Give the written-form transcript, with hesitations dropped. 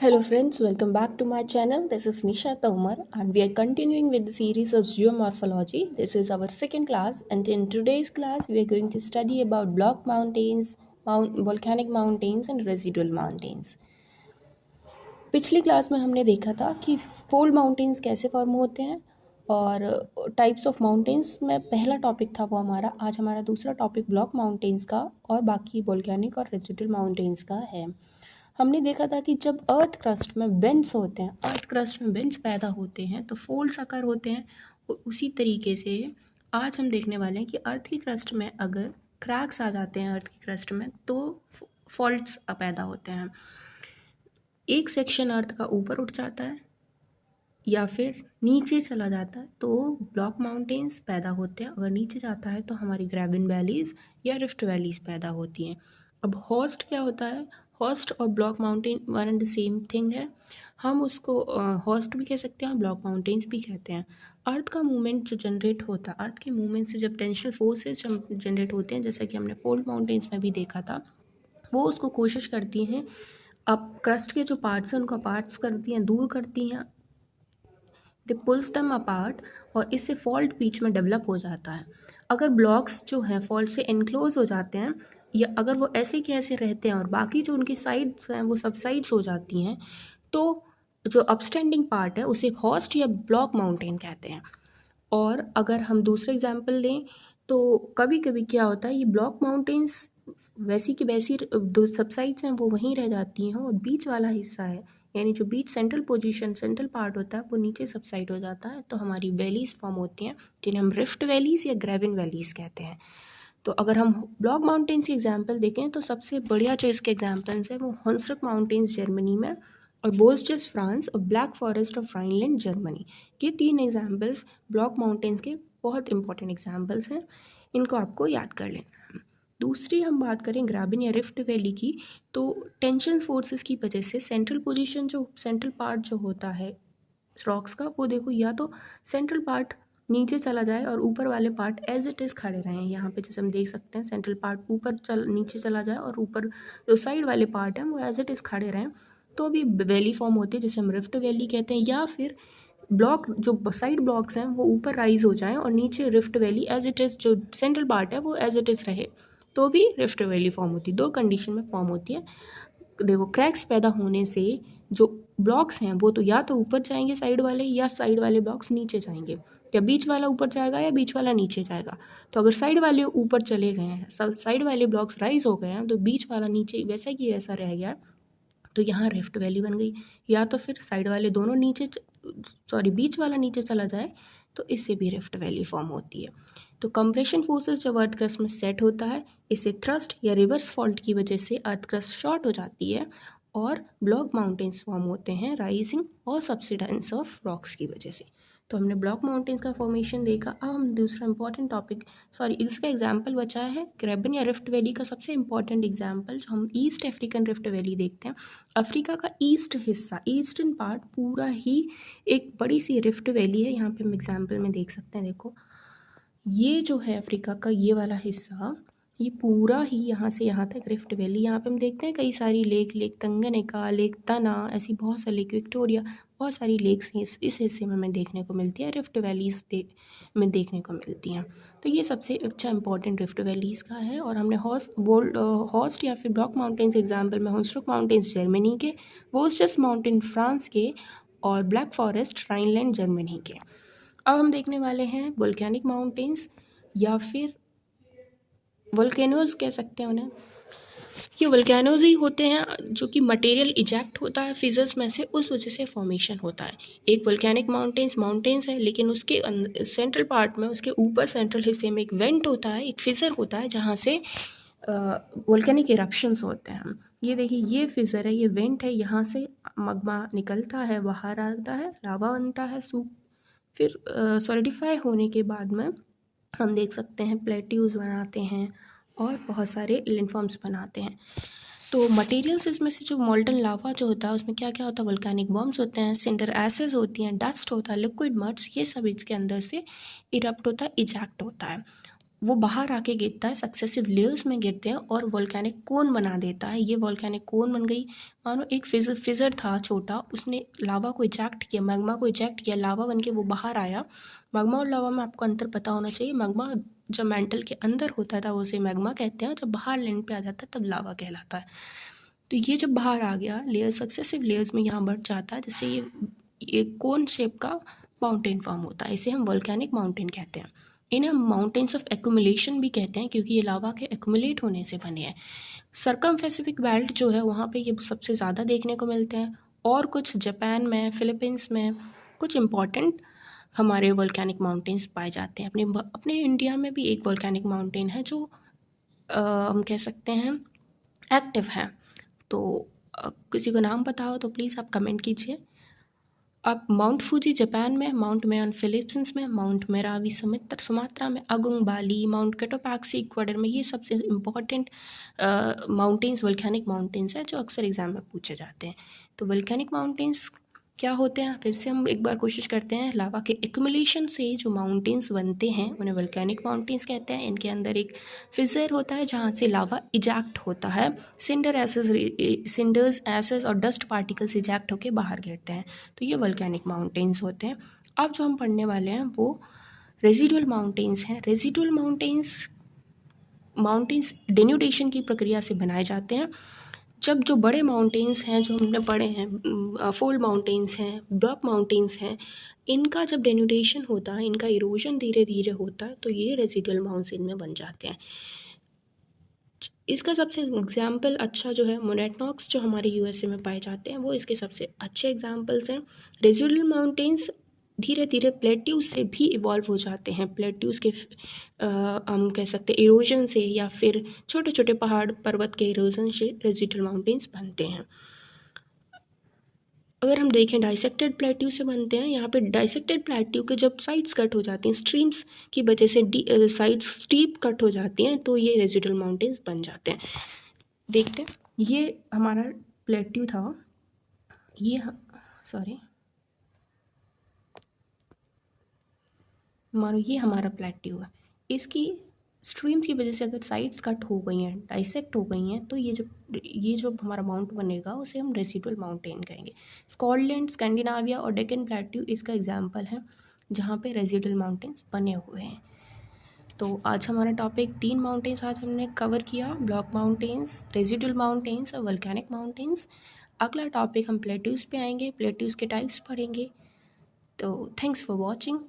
Hello friends, welcome back to my channel. This is Nisha Tomar and we are continuing with the series of geomorphology. This is our second class and in today's class we are going to study about block mountains, volcanic mountains and residual mountains. पिछली class में हमने देखा था कि fold mountains कैसे form होते हैं और टाइप्स ऑफ माउंटेन्स में पहला टॉपिक था वो हमारा। आज हमारा दूसरा टॉपिक ब्लॉक माउंटेन्स का और बाकी वोल्केनिक और रेसिडुअल माउंटेन्स का है। हमने देखा था कि जब अर्थ क्रस्ट में वेंट्स होते हैं, अर्थ क्रस्ट में वेंट्स पैदा होते हैं तो फोल्ड्स अकर होते हैं। उसी तरीके से आज हम देखने वाले हैं कि अर्थ की क्रस्ट में अगर क्रैक्स आ जाते हैं अर्थ की क्रस्ट में तो फॉल्ट्स पैदा होते हैं। एक सेक्शन अर्थ का ऊपर उठ जाता है या फिर नीचे चला जाता है तो ब्लॉक माउंटेन्स पैदा होते हैं। अगर नीचे जाता है तो हमारी ग्रेविन वैलीज या रिफ्ट वैलीज पैदा होती हैं। अब होस्ट क्या होता है? होस्ट और block mountain one and the same thing है। हम उसको होस्ट भी कह सकते हैं और ब्लॉक माउंटेन्स भी कहते हैं। अर्थ का मूवमेंट जो जनरेट होता है, अर्थ के मूवमेंट से जब टेंशनल फोर्सेस जनरेट होते हैं, जैसा कि हमने फोल्ड माउंटेन्स में भी देखा था, वो उसको कोशिश करती हैं अब क्रस्ट के जो पार्ट्स हैं उनको पार्ट्स करती हैं, दूर करती हैं, दे पुल्स दम अपार्ट और इससे फॉल्ट बीच में डेवलप हो जाता है। अगर ब्लॉक्स जो हैं फॉल्ट से इनक्लोज हो जाते हैं या अगर वो ऐसे के ऐसे रहते हैं और बाकी जो उनकी साइड्स हैं वो सबसाइड्स हो जाती हैं तो जो अपस्टैंडिंग पार्ट है उसे होस्ट या ब्लॉक माउंटेन कहते हैं। और अगर हम दूसरा एग्जांपल लें तो कभी कभी क्या होता है, ये ब्लॉक माउंटेन्स वैसी की वैसी दो सबसाइड्स हैं वो वहीं रह जाती हैं और बीच वाला हिस्सा है यानी जो बीच सेंट्रल पार्ट होता है वो नीचे सबसाइड हो जाता है तो हमारी वैलीज फॉर्म होती हैं जिन्हें हम रिफ्ट वैलीज या ग्रेविन वैलीज कहते हैं। तो अगर हम ब्लॉक माउंटेन्स की एग्जांपल देखें तो सबसे बढ़िया जो इसके एग्जांपल्स हैं वो हुंसरक माउंटेन्स जर्मनी में और वोल्स्टर्स फ्रांस और black forest of Rhineland Germany. ये तीन एग्जांपल्स ब्लॉक माउंटेन्स के बहुत इंपॉर्टेंट एग्जांपल्स हैं, इनको आपको याद कर लेना है। दूसरी हम बात करें ग्रेविन या रिफ्ट वैली की तो टेंशन फोर्सेस की वजह से सेंट्रल पोजीशन जो सेंट्रल पार्ट जो होता है रॉक्स का वो देखो या तो सेंट्रल पार्ट नीचे चला जाए और ऊपर वाले पार्ट एज इट इज़ खड़े रहें। यहाँ पे जैसे हम देख सकते हैं सेंट्रल पार्ट नीचे चला जाए और ऊपर जो साइड वाले पार्ट हैं वो एज इट इज़ खड़े रहें तो भी वैली फॉर्म होती है जिसे हम रिफ्ट वैली कहते हैं। या फिर ब्लॉक जो साइड ब्लॉक्स हैं वो ऊपर राइज हो जाएं और नीचे rift valley as it is जो सेंट्रल पार्ट है वो एज इट इज़ रहे तो भी रिफ्ट वैली फॉर्म होती है। दो कंडीशन में फॉर्म होती है। देखो क्रैक्स पैदा होने से जो ब्लॉक्स हैं वो तो या तो ऊपर जाएंगे साइड वाले या साइड वाले ब्लॉक्स नीचे जाएंगे या बीच वाला ऊपर जाएगा या बीच वाला नीचे जाएगा। तो अगर साइड वाले ऊपर चले गए हैं, सब साइड वाले ब्लॉक्स राइज हो गए हैं तो बीच वाला नीचे वैसा कि वैसा रह गया तो यहाँ रिफ्ट वैली बन गई। या तो फिर साइड वाले दोनों बीच वाला नीचे चला जाए तो इससे भी रिफ्ट वैली फॉर्म होती है। तो कंप्रेशन फोर्सेस जब अर्थ क्रस्ट में सेट होता है इससे थ्रस्ट या रिवर्स फॉल्ट की वजह से अर्थ क्रस्ट शॉर्ट हो जाती है और ब्लॉक माउंटेन्स फॉर्म होते हैं राइजिंग और सब्सिडेंस ऑफ रॉक्स की वजह से। तो हमने ब्लॉक माउंटेन्स का फॉर्मेशन देखा। अब हम दूसरा इंपॉर्टेंट टॉपिक इसका एग्जाम्पल बचा है ग्रेबन या रिफ्ट वैली का। सबसे इंपॉर्टेंट एग्जाम्पल जो हम ईस्ट अफ्रीकन रिफ्ट वैली देखते हैं, अफ्रीका का ईस्ट हिस्सा ईस्टर्न पार्ट पूरा ही एक बड़ी सी रिफ्ट वैली है। यहाँ पे हम एग्जाम्पल में देख सकते हैं, देखो ये जो है अफ्रीका का ये वाला हिस्सा ये पूरा ही यहाँ से यहाँ तक रिफ्ट वैली। यहाँ पे हम देखते हैं कई सारी लेक तंगनेका, लेक तना, ऐसी बहुत सारी लेक विक्टोरिया, बहुत सारी लेक्स इस हिस्से में हमें देखने को मिलती है, रिफ्ट वैलीज में देखने को मिलती हैं। तो ये सबसे अच्छा इंपॉर्टेंट रिफ्ट वैलीज़ का है। और हमने हॉस्ट या फिर ब्लॉक माउंटेन्स एग्जाम्पल में हुंसरक माउंटेन्स जर्मनी के, वोल्स्टर्स माउंटेन फ्रांस के और ब्लैक फॉरेस्ट राइनलैंड जर्मनी के। अब हम देखने वाले हैं वोल्केनिक माउंटेन्स या फिर वोल्केनोज कह सकते हैं उन्हें। ये वोल्केनोज ही होते हैं जो कि मटेरियल इजेक्ट होता है फिजर्स में से, उस वजह से फॉर्मेशन होता है। एक वोल्केनिक माउंटेन्स है लेकिन उसके सेंट्रल पार्ट में उसके ऊपर सेंट्रल हिस्से में एक वेंट होता है, एक फिजर होता है जहाँ से वोल्केनिक इरप्शंस होते हैं। ये देखिए ये फिजर है, ये वेंट है, यहाँ से मग्मा निकलता है, बाहर आता है, लावा बनता है, फिर सॉलिडिफाई होने के बाद में हम देख सकते हैं प्लेट्यूज बनाते हैं और बहुत सारे लैंडफॉर्म्स बनाते हैं। तो मटेरियल्स इसमें से जो मोल्टन लावा जो होता है उसमें क्या क्या होता है, वोल्केनिक बॉम्ब्स होते हैं, सिंडर एसेस होती हैं, डस्ट होता है, लिक्विड मड्स, ये सब इसके अंदर से इरप्ट होता है, इजेक्ट होता है। वो बाहर आके गिरता है, सक्सेसिव लेयर्स में गिरते हैं और वोल्केनिक कोन बना देता है। ये वोल्केनिक कोन बन गई। मानो एक फिजर था छोटा, उसने लावा को इजेक्ट किया, मैग्मा को इजेक्ट किया, लावा बन के वो बाहर आया। मैग्मा और लावा में आपको अंतर पता होना चाहिए। मैग्मा जब मेंटल के अंदर होता था उसे मैग्मा कहते हैं, जब बाहर लैंड पे आ जाता है तब लावा कहलाता है। तो ये जब बाहर आ गया, लेयर सक्सेसिव लेयर्स में यहाँ बढ़ जाता है, जिससे ये कोन शेप का माउंटेन फॉर्म होता है। इसे हम वोल्केनिक माउंटेन कहते हैं। इन्हें हम माउंटेन्स ऑफ एक्यूमुलेशन भी कहते हैं, क्योंकि ये लावा के एक्यूमुलेट होने से बने हैं। सरकम पैसिफिक बेल्ट जो है वहाँ पे ये सबसे ज़्यादा देखने को मिलते हैं, और कुछ जापान में, फिलीपींस में कुछ इम्पॉर्टेंट हमारे वोल्केनिक माउंटेन्स पाए जाते हैं। अपने इंडिया में भी एक वोल्केनिक माउंटेन है जो हम कह सकते हैं एक्टिव है। तो किसी को नाम पता हो तो प्लीज़ आप कमेंट कीजिए। अब माउंट फूजी जापान में, माउंट मेयॉन फिलीपींस में, माउंट मेरावी सुमात्रा में, अगुंग बाली, माउंट कोटोपाक्सी इक्वाडोर में, ये सबसे इम्पॉर्टेंट माउंटेन्स वोल्केनिक माउंटेन्स हैं जो अक्सर एग्जाम में पूछे जाते हैं। तो वोल्केनिक माउंटेन्स क्या होते हैं, फिर से हम एक बार कोशिश करते हैं। लावा के एक्यूमुलेशन से जो माउंटेन्स बनते हैं उन्हें वोल्केनिक माउंटेन्स कहते हैं। इनके अंदर एक फिजर होता है जहाँ से लावा इजेक्ट होता है। सिंडर्स, एसेस और डस्ट पार्टिकल्स इजेक्ट होकर बाहर गिरते हैं। तो ये वोल्केनिक माउंटेन्स होते हैं। अब जो हम पढ़ने वाले हैं वो रेजिडुअल माउंटेन्स हैं। रेजिडुअल माउंटेन्स डेन्यूडेशन की प्रक्रिया से बनाए जाते हैं। जब जो बड़े माउंटेन्स हैं जो हमने पढ़े हैं, फोल्ड माउंटेन्स हैं, ब्लॉक माउंटेन्स हैं, इनका जब डेन्यूडेशन होता है, इनका इरोजन धीरे धीरे होता है, तो ये रेजिडुअल माउंटेन में बन जाते हैं। इसका सबसे एग्जाम्पल अच्छा जो है मोनेटनॉक्स, जो हमारे यूएसए में पाए जाते हैं, वो इसके सबसे अच्छे एग्जाम्पल्स हैं। रेजिडुअल माउंटेन्स धीरे धीरे प्लेट्यूज से भी इवॉल्व हो जाते हैं। प्लेट्यूज के हम कह सकते हैं इरोजन से, या फिर छोटे छोटे पहाड़ पर्वत के इरोजन से रेजिडुअल माउंटेन्स बनते हैं। अगर हम देखें डाइसेक्टेड प्लेट्यू से बनते हैं। यहाँ पे डाइसेक्टेड प्लेट्यू के जब साइड्स कट हो जाती हैं, स्ट्रीम्स की वजह से साइड्स स्टीप कट हो जाती हैं, तो ये रेजिडुअल माउंटेन्स बन जाते हैं। देखते हैं, ये हमारा प्लेट्यू था, ये मानो ये हमारा प्लेट्यू है। इसकी स्ट्रीम्स की वजह से अगर साइड्स कट हो गई हैं, डाइसेक्ट हो गई हैं, तो ये जो हमारा माउंट बनेगा उसे हम रेसिडुअल माउंटेन कहेंगे। स्कॉटलैंड, स्कैंडिनाविया और डेक्कन प्लेट्यू इसका एग्जाम्पल है जहाँ पे रेसिडुअल माउंटेन्स बने हुए हैं। तो आज हमारा टॉपिक 3 माउंटेन्स आज हमने कवर किया, ब्लॉक माउंटेन्स, रेसिडुअल माउंटेन्स और वोल्केनिक माउंटेन्स। अगला टॉपिक हम प्लेट्यूज पे आएंगे, प्लेट्यूज के टाइप्स पढ़ेंगे। तो थैंक्स फॉर वॉचिंग।